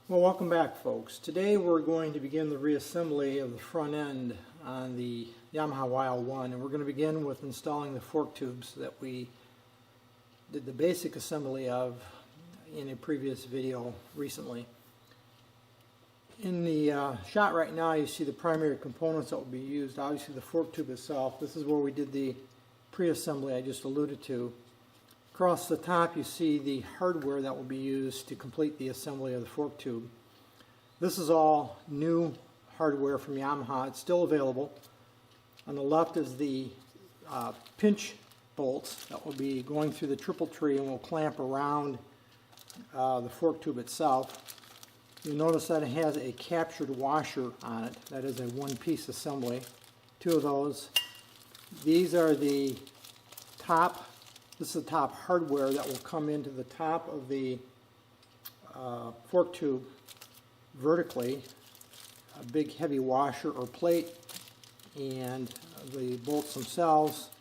Well, welcome back, folks. Today we're going to begin the reassembly of the front end on the Yamaha YL1, and we're going to begin with installing the fork tubes that we did the basic assembly of in a previous video recently. In the shot right now, you see the primary components that will be used. Obviously the fork tube itself. This is where we did the pre-assembly I just alluded to. Across the top you see the hardware that will be used to complete the assembly of the fork tube. This is all new hardware from Yamaha. It's still available. On the left is the pinch bolts that will be going through the triple tree and will clamp around the fork tube itself. You'll notice that it has a captured washer on it. That is a one-piece assembly. Two of those. These are the top. This is the top hardware that will come into the top of the fork tube vertically. A big heavy washer or plate, and the bolts themselves.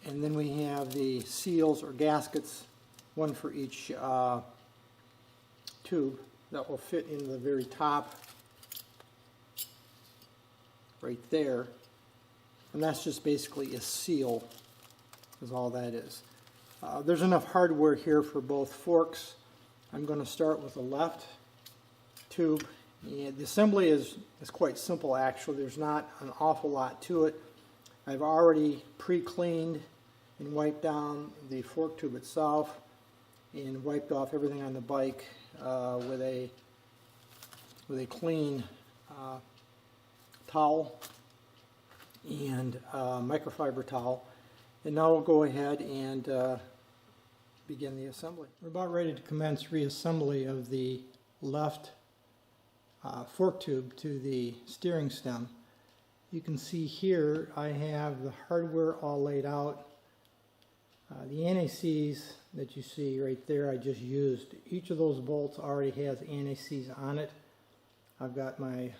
And then we have the seals or gaskets, one for each tube, that will fit in the very top right there. And that's just basically a seal, is all that is. There's enough hardware here for both forks. I'm going to start with the left tube. And the assembly is quite simple, actually. There's not an awful lot to it. I've already pre-cleaned and wiped down the fork tube itself and wiped off everything on the bike with a clean towel and microfiber towel. And now we'll go ahead and begin the assembly. We're about ready to commence reassembly of the left fork tube to the steering stem. You can see here I have the hardware all laid out. The anti-seize that you see right there I just used. Each of those bolts already has anti-seize on it. I've got my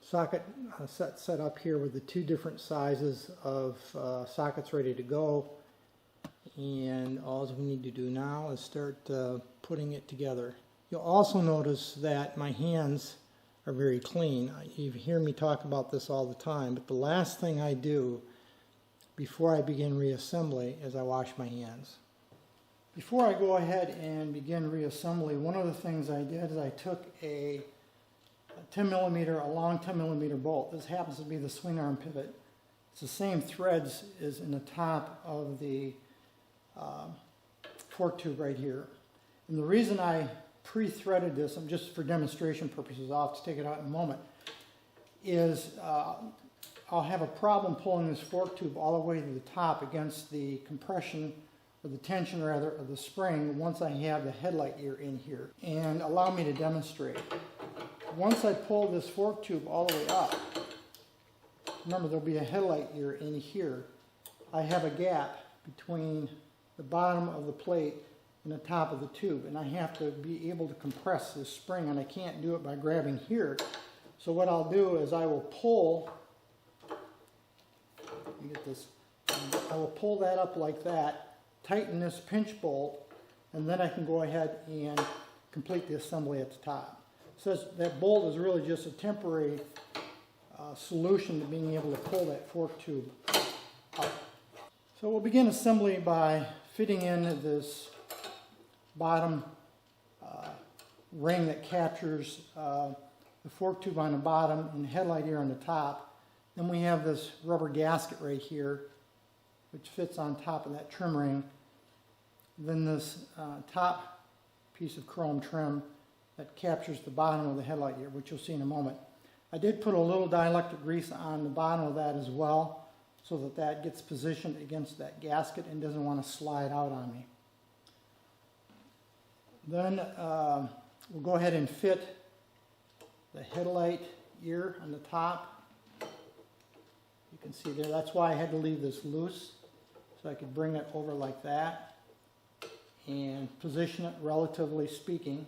socket set up here with the two different sizes of sockets ready to go, and all we need to do now is start putting it together. You'll also notice that my hands are very clean. You hear me talk about this all the time, but the last thing I do before I begin reassembly is I wash my hands. Before I go ahead and begin reassembly, one of the things I did is I took a long 10 millimeter bolt. This happens to be the swing arm pivot. It's the same threads as in the top of the fork tube right here. And the reason I pre-threaded this, and just for demonstration purposes, I'll have to take it out in a moment, is I'll have a problem pulling this fork tube all the way to the top against the compression, or the tension rather, of the spring once I have the headlight ear in here. And allow me to demonstrate. Once I pull this fork tube all the way up, remember there'll be a headlight ear in here. I have a gap between the bottom of the plate and the top of the tube, and I have to be able to compress this spring, and I can't do it by grabbing here. So what I'll do is I will pull, let me get this, I will pull that up like that, tighten this pinch bolt, and then I can go ahead and complete the assembly at the top. So that bolt is really just a temporary solution to being able to pull that fork tube up. So we'll begin assembly by fitting in this bottom ring that captures the fork tube on the bottom and the headlight ear on the top. Then we have this rubber gasket right here which fits on top of that trim ring. Then this top piece of chrome trim that captures the bottom of the headlight ear, which you'll see in a moment. I did put a little dielectric grease on the bottom of that as well, so that that gets positioned against that gasket and doesn't want to slide out on me. Then we'll go ahead and fit the headlight ear on the top. You can see there, that's why I had to leave this loose, so I could bring it over like that and position it relatively speaking.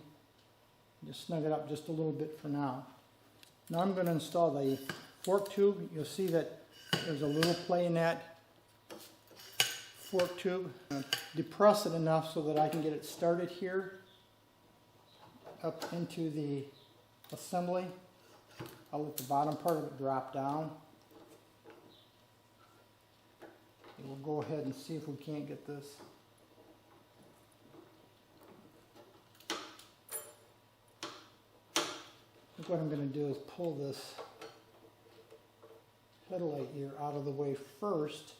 Just snug it up just a little bit for now. Now I'm going to install the fork tube. You'll see that there's a little play in that fork tube. Depress it enough so that I can get it started here. up into the assembly. I'll let the bottom part of it drop down. And we'll go ahead and see if we can't get this. I think what I'm going to do is pull this headlight ear out of the way first.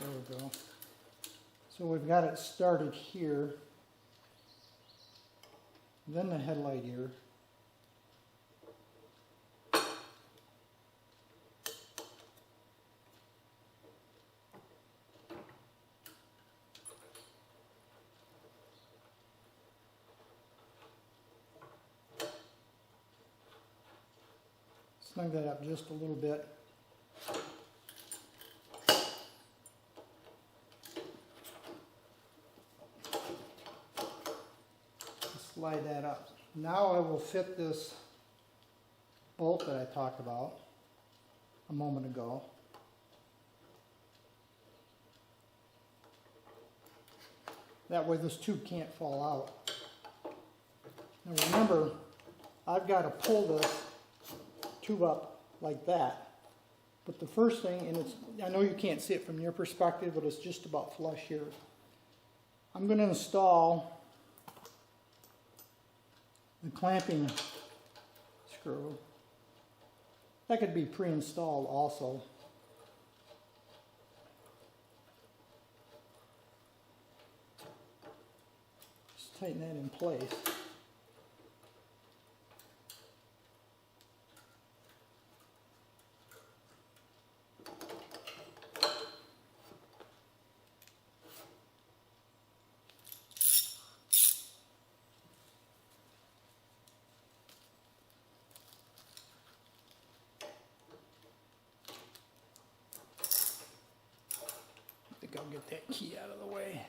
There we go. So we've got it started here, then the headlight ear. Snug that up just a little bit. Slide that up. Now I will fit this bolt that I talked about a moment ago. That way this tube can't fall out. Now remember, I've got to pull this tube up like that. But the first thing, and I know you can't see it from your perspective, but it's just about flush here. I'm going to install the clamping screw. That could be pre-installed also. Just tighten that in place. I'll get that key out of the way.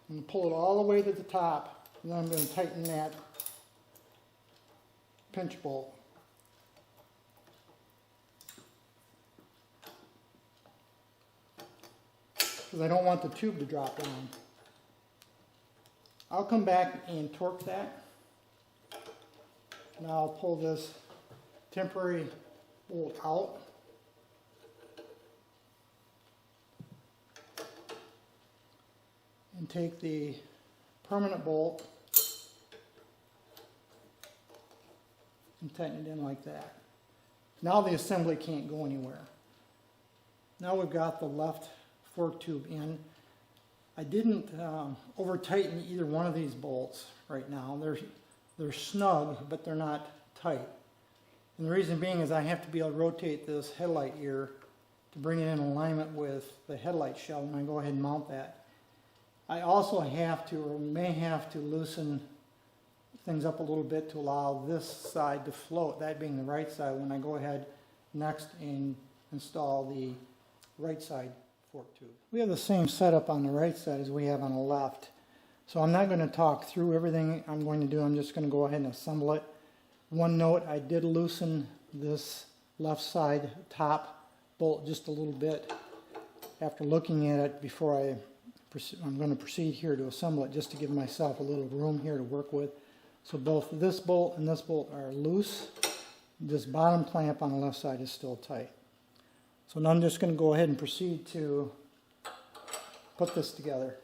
I'm going to pull it all the way to the top, and then I'm going to tighten that pinch bolt. Because I don't want the tube to drop down. I'll come back and torque that. Now I'll pull this temporary bolt out. And take the permanent bolt and tighten it in like that. Now the assembly can't go anywhere. Now we've got the left fork tube in. I didn't over tighten either one of these bolts right now. They're snug, but they're not tight. And the reason being is I have to be able to rotate this headlight ear to bring it in alignment with the headlight shell when I go ahead and mount that. I also have to, or may have to, loosen things up a little bit to allow this side to float, that being the right side, when I go ahead next and install the right side fork tube. We have the same setup on the right side as we have on the left. So I'm not going to talk through everything I'm going to do. I'm just going to go ahead and assemble it. One note, I did loosen this left side top bolt just a little bit after looking at it before I'm going to proceed here to assemble it, just to give myself a little room here to work with. So both this bolt and this bolt are loose. This bottom clamp on the left side is still tight. So now I'm just going to go ahead and proceed to put this together.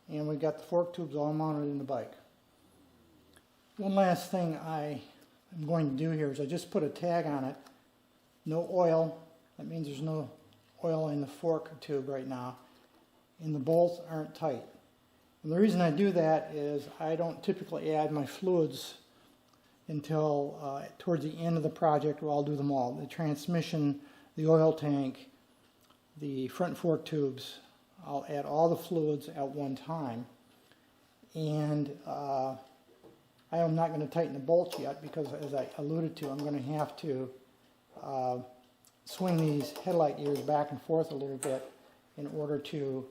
and we've got the fork tubes all mounted in the bike. One last thing I am going to do here is I just put a tag on it. No oil. That means there's no oil in the fork tube right now, and the bolts aren't tight. And the reason I do that is I don't typically add my fluids until towards the end of the project, where I'll do them all. The transmission, the oil tank, the front fork tubes. I'll add all the fluids at one time. And I am not going to tighten the bolts yet because, as I alluded to, I'm going to have to swing these headlight ears back and forth a little bit in order to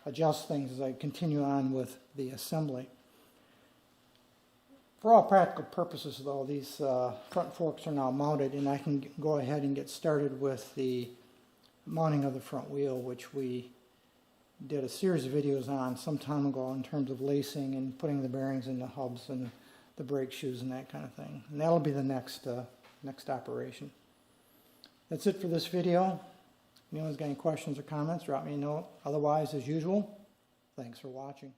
adjust things as I continue on with the assembly. For all practical purposes, though, these front forks are now mounted, and I can go ahead and get started with the mounting of the front wheel, which we did a series of videos on some time ago in terms of lacing and putting the bearings in the hubs and the brake shoes and that kind of thing. And that'll be the next operation. That's it for this video. If anyone's got any questions or comments, drop me a note. Otherwise, as usual, thanks for watching.